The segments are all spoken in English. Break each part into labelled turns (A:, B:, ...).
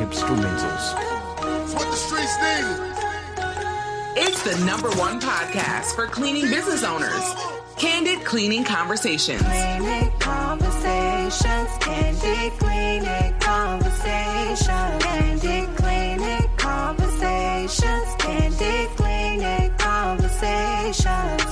A: instrumentals.
B: It's what the streets needed.
C: It's the #1 podcast for cleaning business owners. Candid Cleaning Conversations.
D: Cleaning conversations, candid cleaning conversations, candid cleaning conversations, candid cleaning conversations.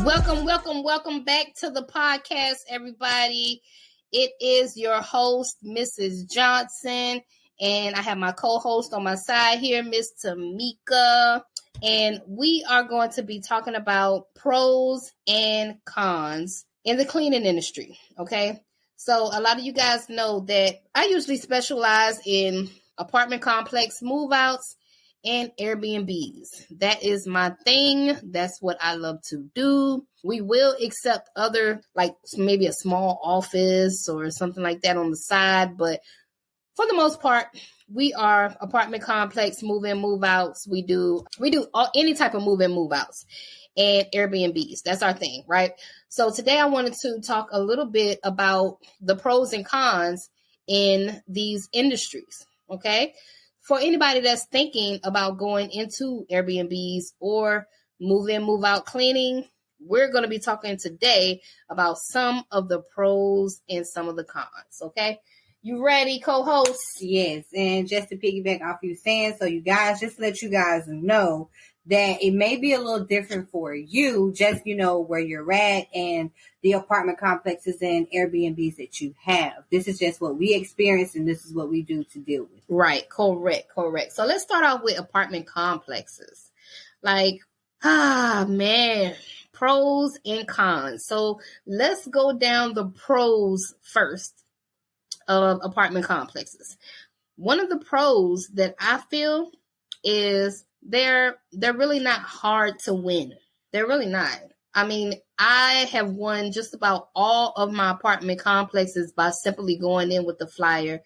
E: Welcome back to the podcast, everybody. It is your host, Mrs. Johnson, and I have my co-host on my side here, Miss Tamika, and we are going to be talking about pros and cons in the cleaning industry, okay? So a lot of you guys know that I usually specialize in apartment complex move-outs and Airbnbs. That is my thing. That's what I love to do. We will accept other, like maybe a small office or something like that on the side, but for the most part, we are apartment complex move-in, move-outs. We do any type of move-in, move-outs and Airbnbs. That's our thing, right? So today I wanted to talk a little bit about the pros and cons in these industries, okay? For anybody that's thinking about going into Airbnbs or move-in, move-out cleaning, we're going to be talking today about some of the pros and some of the cons, okay? You ready, co-host?
F: Yes, and just to piggyback off you saying, so you guys, just let you guys know that it may be a little different for you, just, where you're at and the apartment complexes and Airbnbs that you have. This is just what we experience, and this is what we do to deal with.
E: Right, correct. So let's start off with apartment complexes. Man, pros and cons. So let's go down the pros first of apartment complexes. One of the pros that I feel is they're really not hard to win. They're really not. I mean, I have won just about all of my apartment complexes by simply going in with the flyer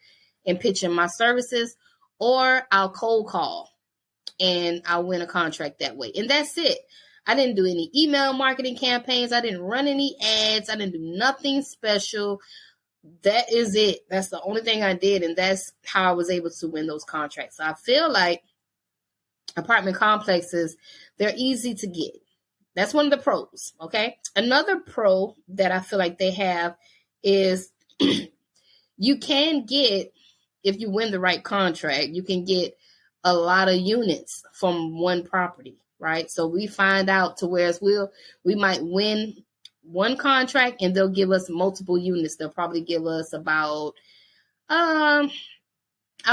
E: and pitching my services, or I'll cold call and I'll win a contract that way. And that's it. I didn't do any email marketing campaigns. I didn't run any ads. I didn't do nothing special. That is it. That's the only thing I did. And that's how I was able to win those contracts. So I feel like apartment complexes, they're easy to get. That's one of the pros. Okay. Another pro that I feel like they have is you can get, if you win the right contract, you can get a lot of units from one property, right? So we find out to where we might win one contract and they'll give us multiple units. They'll probably give us about, I'll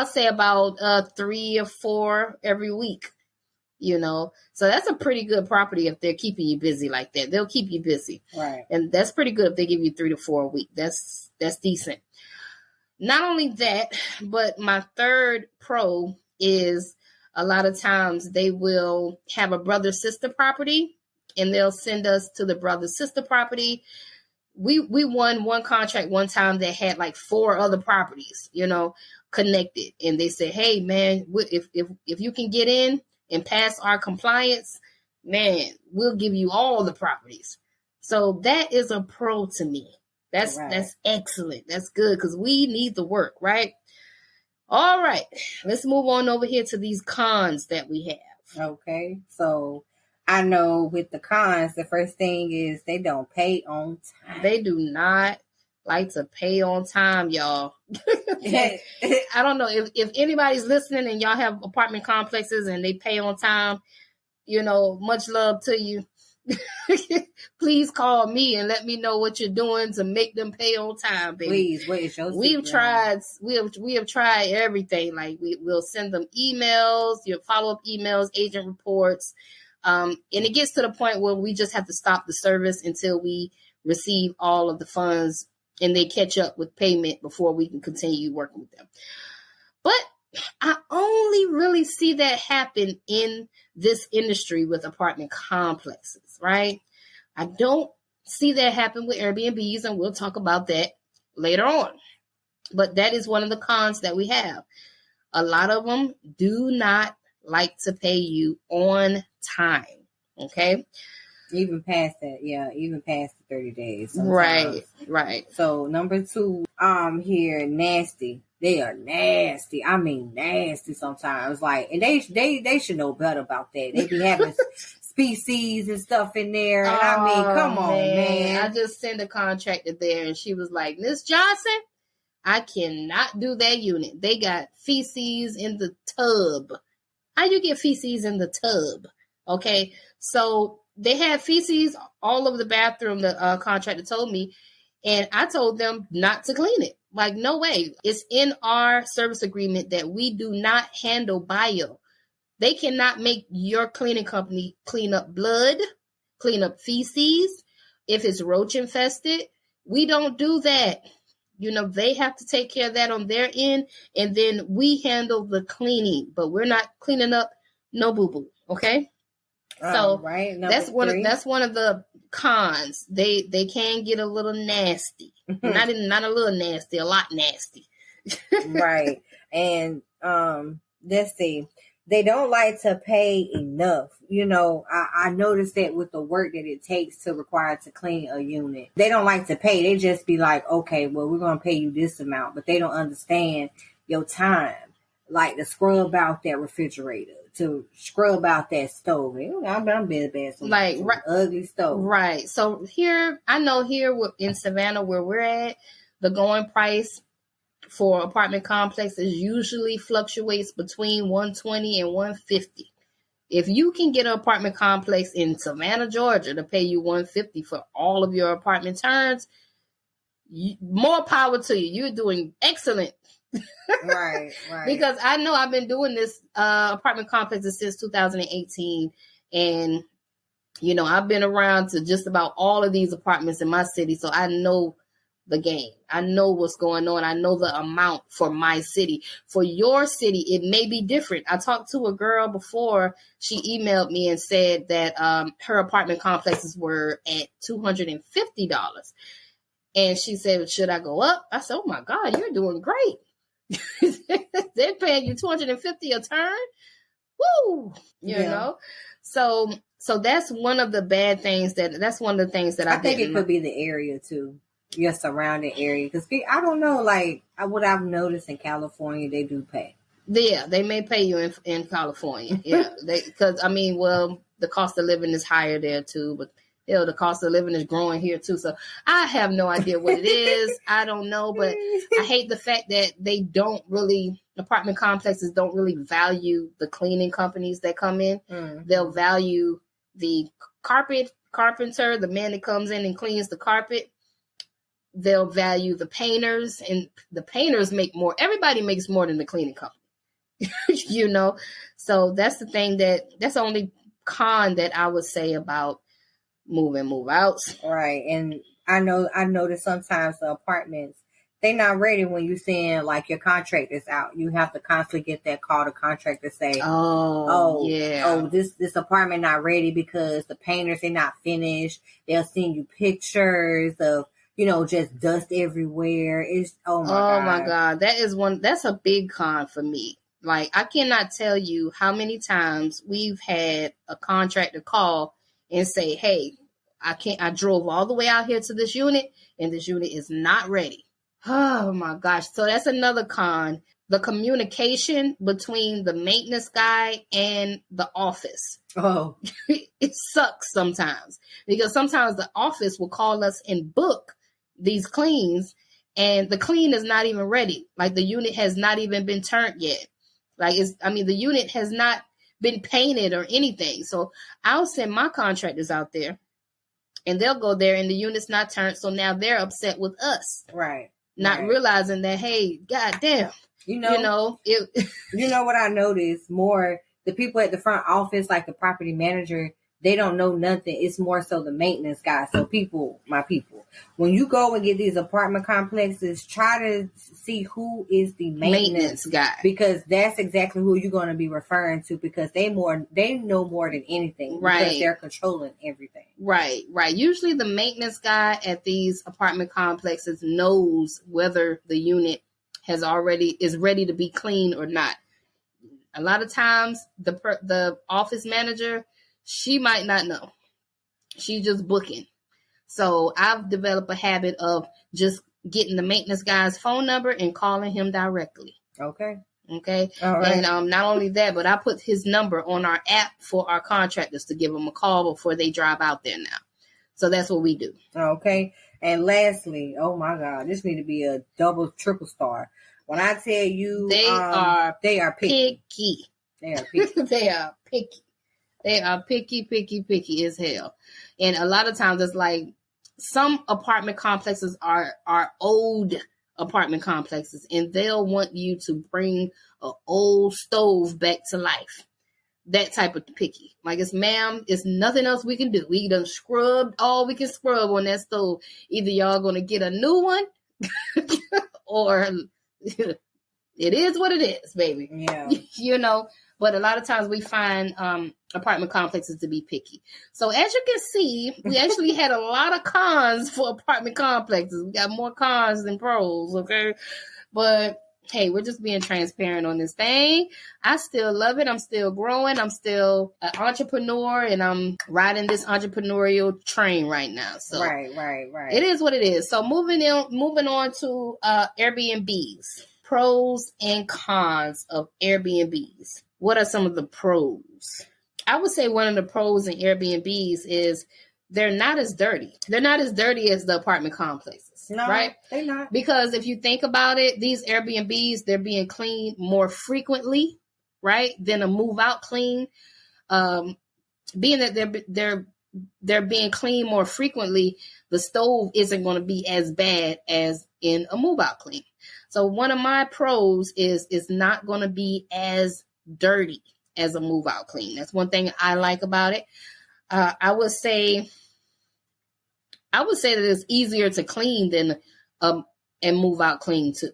E: say about 3 or 4 every week, So that's a pretty good property if they're keeping you busy like that. They'll keep you busy.
F: Right.
E: And that's pretty good if they give you 3 to 4 a week. That's decent. Not only that, but my third pro is a lot of times they will have a brother-sister property and they'll send us to the brother-sister property. We won one contract one time that had like 4 other properties, connected. And they said, hey, man, if you can get in and pass our compliance, man, we'll give you all the properties. So that is a pro to me. That's excellent. That's good because we need the work, right? All right, let's move on over here to these cons that we have.
F: Okay, so I know with the cons, the first thing is they don't pay on time.
E: They do not like to pay on time, y'all. I don't know if anybody's listening and y'all have apartment complexes and they pay on time, much love to you. Please call me and let me know what you're doing to make them pay on time, baby.
F: Please, what is your
E: we have tried everything. Like we'll send them emails, your follow-up emails, agent reports. And it gets to the point where we just have to stop the service until we receive all of the funds and they catch up with payment before we can continue working with them. But I only really see that happen in this industry with apartment complexes, right? I don't see that happen with Airbnbs, and we'll talk about that later on. But that is one of the cons that we have. A lot of them do not like to pay you on time, okay?
F: Even past that, even past the 30 days. Sometimes.
E: Right.
F: So number 2, here, nasty. They are nasty. I mean, nasty sometimes. Like, and they should know better about that. They be having species and stuff in there. And I mean, come on, man.
E: I just sent a contractor there, and she was like, Miss Johnson, I cannot do that unit. They got feces in the tub. How you get feces in the tub? Okay, so they had feces all over the bathroom, the contractor told me, and I told them not to clean it. Like, no way. It's in our service agreement that we do not handle bio. They cannot make your cleaning company clean up blood, clean up feces. If it's roach infested, we don't do that. You know, they have to take care of that on their end, and then we handle the cleaning, but we're not cleaning up no boo-boo, okay? So
F: right.
E: that's one of the cons. They can get a little nasty. Not a little nasty, a lot nasty.
F: Right. And let's see. They don't like to pay enough. You know, I noticed that with the work that it takes to require to clean a unit. They don't like to pay. They just be like, okay, well, we're going to pay you this amount. But they don't understand your time. Like to scrub out that refrigerator, to scrub out that stove. I've been bad. Some ugly stove.
E: Right. So here in Savannah where we're at, the going price for apartment complexes usually fluctuates between $120 and $150. If you can get an apartment complex in Savannah, Georgia to pay you $150 for all of your apartment turns, more power to you. You're doing excellent.
F: Right.
E: Because I know I've been doing this apartment complexes since 2018, and you know, I've been around to just about all of these apartments in my city, so I know the game. I know what's going on. I know the amount for my city. For your city, it may be different. I talked to a girl before. She emailed me and said that her apartment complexes were at $250. And she said, should I go up? I said, oh my God, you're doing great. They're paying you $250 a turn. Woo! You know? So that's one of the bad things that's one of the things that I
F: think it could be the area too. Your surrounding area. Because I don't know, like what I've noticed in California, they do pay.
E: Yeah, they may pay you in California. Yeah. Because, I mean, well, the cost of living is higher there too, but the cost of living is growing here too. So I have no idea what it is. I don't know, but I hate the fact that apartment complexes don't really value the cleaning companies that come in. They'll value the carpenter, the man that comes in and cleans the carpet. They'll value the painters, and the painters make more. Everybody makes more than the cleaning company, you know? So that's the only con that I would say about move outs.
F: Right. And I notice sometimes the apartments, they're not ready when you send like your contractors out. You have to constantly get that call to contractor say, this apartment not ready because the painters, they're not finished. They'll send you pictures of, you know, just dust everywhere. It's my God. That's a big con for me. Like, I cannot tell you how many times we've had a contractor call and say, hey, I drove all the way out here to this unit and this unit is not ready. Oh my gosh. So that's another con. The communication between the maintenance guy and the office. Oh, it sucks sometimes because sometimes the office will call us and book these cleans and the clean is not even ready. Like the unit has not even been turned yet. The unit has not been painted or anything. So I'll send my contractors out there and they'll go there and the unit's not turned. So now they're upset with us. Right. Not realizing that, hey, goddamn. You know what I noticed more, the people at the front office, like the property manager, they don't know nothing. It's more so the maintenance guy. So my people, when you go and get these apartment complexes, try to see who is the maintenance guy, because that's exactly who you're going to be referring to, because they know more than anything, because they're controlling everything. Right.
E: Usually the maintenance guy at these apartment complexes knows whether the unit is ready to be cleaned or not. A lot of times the office manager, she might not know. She's just booking. So I've developed a habit of just getting the maintenance guy's phone number and calling him directly.
F: Okay.
E: Okay.
F: All right.
E: And not only that, but I put his number on our app for our contractors to give them a call before they drive out there now. So that's what we do.
F: Okay. And lastly, oh my God, this need to be a double, triple star. When I tell you
E: They are
F: picky.
E: picky.
F: They are picky.
E: They are picky. They are picky as hell. And a lot of times it's like some apartment complexes are old apartment complexes, and they'll want you to bring an old stove back to life. That type of picky. Like, it's, ma'am, it's nothing else we can do. We done scrubbed all we can scrub on that stove. Either y'all going to get a new one or it is what it is, baby.
F: Yeah.
E: You know, but a lot of times we find apartment complexes to be picky. So as you can see, we actually had a lot of cons for apartment complexes. We got more cons than pros, okay? But hey, we're just being transparent on this thing. I still love it. I'm still growing. I'm still an entrepreneur, and I'm riding this entrepreneurial train right now. So
F: right.
E: it is what it is. So moving on to Airbnbs. Pros and cons of Airbnbs. What are some of the pros? I would say one of the pros in Airbnbs is they're not as dirty. They're not as dirty as the apartment complexes.
F: No,
E: right?
F: They're not.
E: Because if you think about it, these Airbnbs, they're being cleaned more frequently, right, than a move out clean. Being that they're being cleaned more frequently, the stove isn't going to be as bad as in a move out clean. So one of my pros is it's not going to be as dirty as a move out clean. That's one thing I like about it. I would say that it's easier to clean than and move out clean too.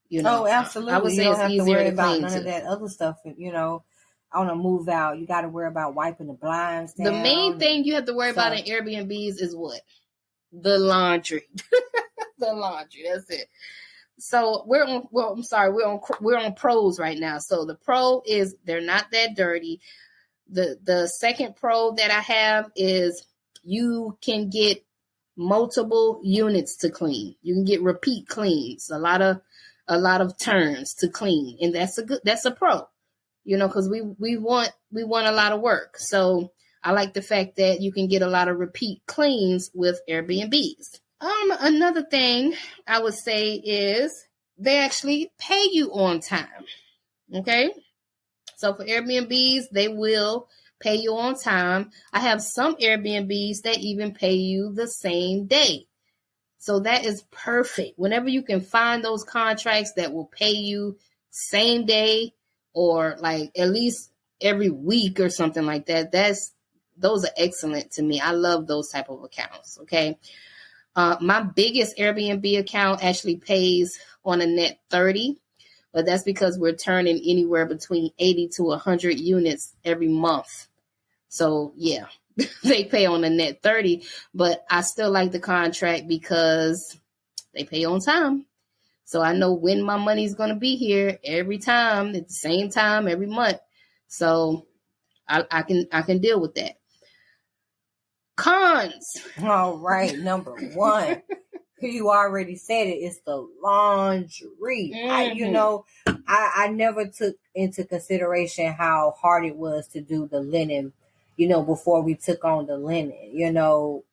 E: You know,
F: oh, absolutely.
E: I would say
F: you don't
E: it's
F: have to
E: easier
F: worry
E: to
F: about
E: clean
F: none
E: too.
F: of that other stuff. You know, on a move out, you got to worry about wiping the blinds down.
E: The main thing you have to worry about in Airbnbs is what? The laundry. The laundry. That's it. So we're on pros right now. So the pro is they're not that dirty. The second pro that I have is you can get multiple units to clean. You can get repeat cleans, a lot of turns to clean, and that's a pro. You know, because we want a lot of work. So I like the fact that you can get a lot of repeat cleans with Airbnbs. Another thing I would say is they actually pay you on time. Okay. So for Airbnbs, they will pay you on time. I have some Airbnbs that even pay you the same day. So that is perfect. Whenever you can find those contracts that will pay you same day or like at least every week or something like that, those are excellent to me. I love those type of accounts. Okay. My biggest Airbnb account actually pays on a net 30, but that's because we're turning anywhere between 80 to 100 units every month. So yeah, they pay on a net 30, but I still like the contract because they pay on time. So I know when my money's going to be here every time at the same time every month. So I can deal with that. Cons.
F: All right. Number one, you already said it. It's the laundry.
E: Mm-hmm.
F: I never took into consideration how hard it was to do the linen, before we took on the linen.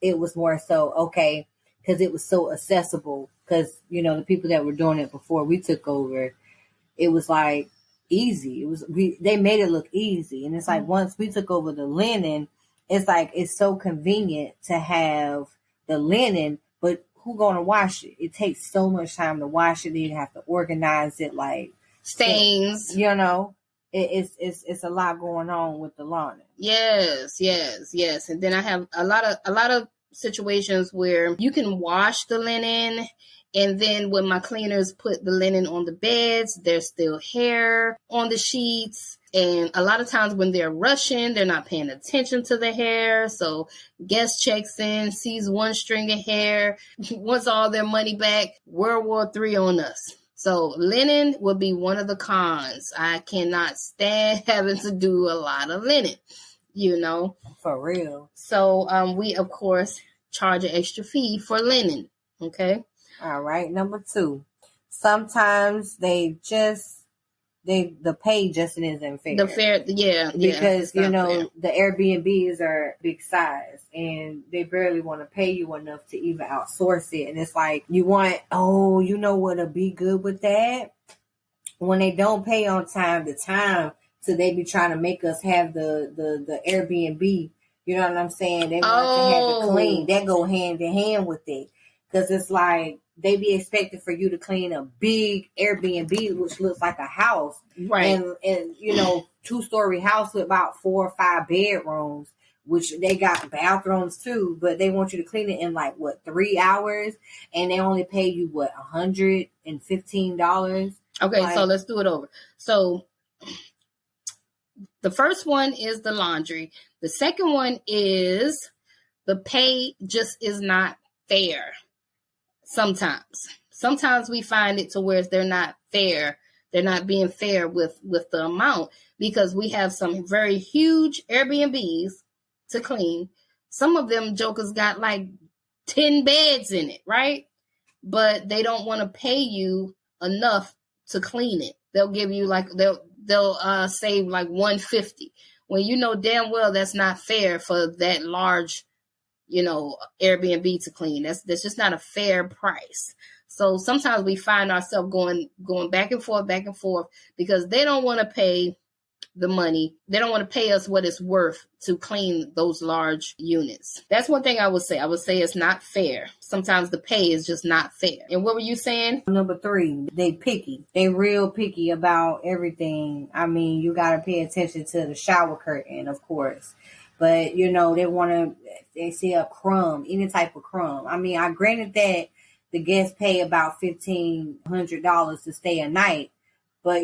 F: It was more so, okay, because it was so accessible. Because, the people that were doing it before we took over, it was like easy. They made it look easy. And it's like, once we took over the linen, it's like, it's so convenient to have the linen, but who going to wash it? It takes so much time to wash it. Then you have to organize it, like
E: stains.
F: It's a lot going on with the laundry.
E: Yes. And then I have a lot of situations where you can wash the linen, and then when my cleaners put the linen on the beds, there's still hair on the sheets. And a lot of times when they're rushing, they're not paying attention to the hair. So guest checks in, sees one string of hair, wants all their money back. World War III on us. So linen will be one of the cons. I cannot stand having to do a lot of linen,
F: For real.
E: So we, of course, charge an extra fee for linen. Okay.
F: All right. Number 2. Sometimes the pay just isn't fair. Because
E: fair.
F: the Airbnbs are big size and they barely want to pay you enough to even outsource it. And it's like you want, what'll be good with that? When they don't pay on time, so they be trying to make us have the Airbnb. You know what I'm saying? They want to have it clean. That go hand in hand with it. Because it's like they be expected for you to clean a big Airbnb, which looks like a house.
E: Right.
F: And 2-story house with about 4 or 5 bedrooms, which they got bathrooms too, but they want you to clean it in 3 hours, and they only pay you $115.
E: Okay, so let's do it over. So the first one is the laundry. The second one is the pay just is not fair. Sometimes we find it to where they're not fair. They're not being fair with the amount, because we have some very huge Airbnbs to clean. Some of them jokers got 10 beds in it, right? But they don't want to pay you enough to clean it. They'll give you they'll save $150, when you know damn well that's not fair for that large Airbnb to clean. That's just not a fair price. So sometimes we find ourselves going back and forth because they don't want to pay the money. They don't want to pay us what it's worth to clean those large units. That's one thing I would say. I would say it's not fair. Sometimes the pay is just not fair. And what were you saying?
F: Number 3, they picky. They real picky about everything. I mean, you got to pay attention to the shower curtain, of course. But, they see a crumb, any type of crumb. I mean, I granted that the guests pay about $1,500 to stay a night. But,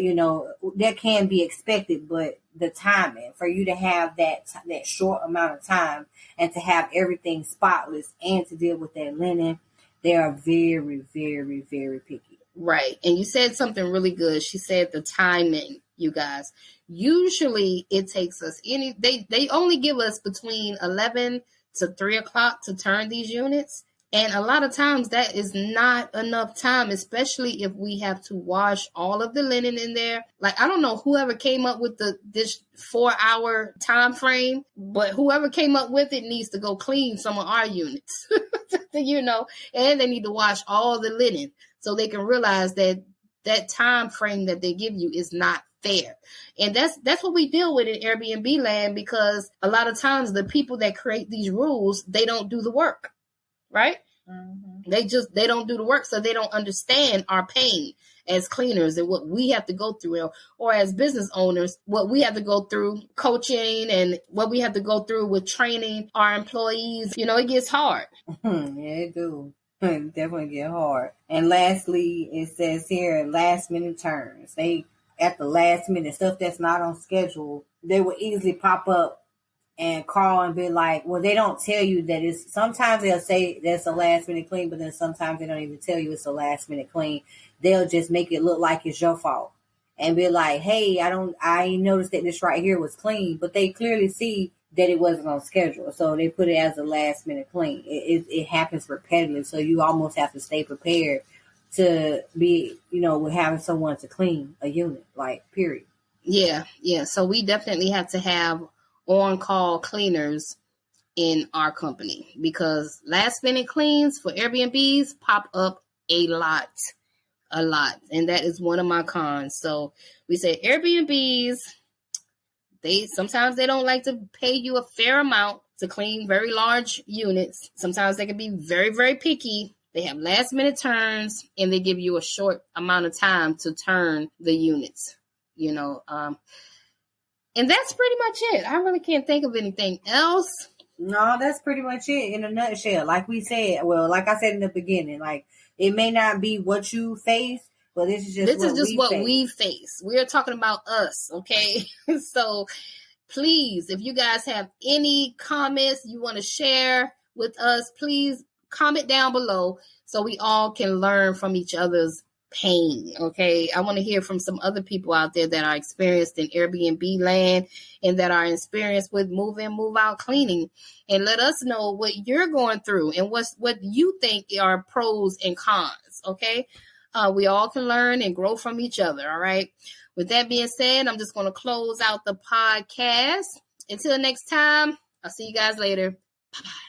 F: that can be expected. But the timing, for you to have that short amount of time and to have everything spotless and to deal with that linen, they are very, very, very picky.
E: Right. And you said something really good. She said the timing, you guys. Usually it takes us they only give us between 11 to 3 o'clock to turn these units. And a lot of times that is not enough time, especially if we have to wash all of the linen in there. I don't know whoever came up with this 4-hour time frame, but whoever came up with it needs to go clean some of our units, and they need to wash all the linen so they can realize that time frame that they give you is not fair. And that's what we deal with in Airbnb land, because a lot of times the people that create these rules, they don't do the work. Right? Mm-hmm. They don't do the work, so they don't understand our pain as cleaners and what we have to go through, or as business owners, what we have to go through coaching and what we have to go through with training our employees. It gets hard.
F: Yeah, it do. It definitely get hard. And lastly, it says here, last minute turns. They, at the last minute, stuff that's not on schedule, they will easily pop up and call and be like, well, they don't tell you that it's, sometimes they'll say that's a last minute clean, but then sometimes they don't even tell you it's a last minute clean. They'll just make it look like it's your fault and be like, hey, I noticed that this right here was clean, but they clearly see that it wasn't on schedule. So they put it as a last minute clean. It happens repetitively. So you almost have to stay prepared to be, with having someone to clean a unit, period.
E: Yeah. So we definitely have to have on-call cleaners in our company, because last minute cleans for Airbnbs pop up a lot. And that is one of my cons. So we say Airbnbs, sometimes they don't like to pay you a fair amount to clean very large units. Sometimes they can be very, very picky. They have last minute turns, and they give you a short amount of time to turn the units, and that's pretty much it. I really can't think of anything else.
F: No, that's pretty much it in a nutshell. Like we said, like I said in the beginning, it may not be what you face, but this is just what we face.
E: We're talking about us, okay? So please, if you guys have any comments you want to share with us, please comment down below so we all can learn from each other's pain. Okay, I want to hear from some other people out there that are experienced in Airbnb land and that are experienced with move in, move out cleaning, and let us know what you're going through and what you think are pros and cons. else. Okay. We all can learn and grow from each other. All right. With that being said, I'm just going to close out the podcast. Until next time, I'll see you guys later. Bye-bye.